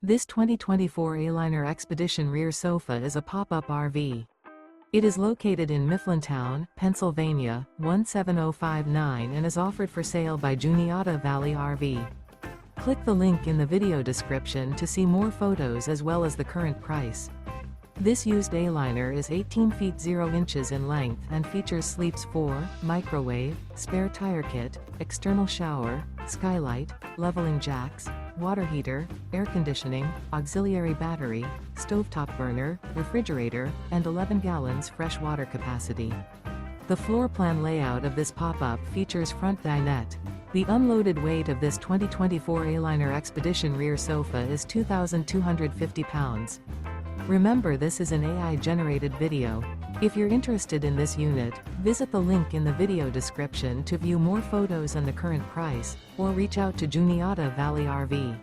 This 2024 Aliner Expedition rear sofa is a pop-up RV. It is located in Mifflintown, Pennsylvania, 17059 and is offered for sale by Juniata Valley RV. Click the link in the video description to see more photos as well as the current price. This used Aliner is 18 feet 0 inches in length and features sleeps 4, microwave, spare tire kit, external shower, skylight, leveling jacks, water heater, air conditioning, auxiliary battery, stovetop burner, refrigerator, and 11 gallons fresh water capacity. The floor plan layout of this pop-up features front dinette. The unloaded weight of this 2024 Aliner Expedition rear sofa is 2,250 pounds. Remember, this is an AI-generated video. If you're interested in this unit, visit the link in the video description to view more photos and the current price, or reach out to Juniata Valley RV.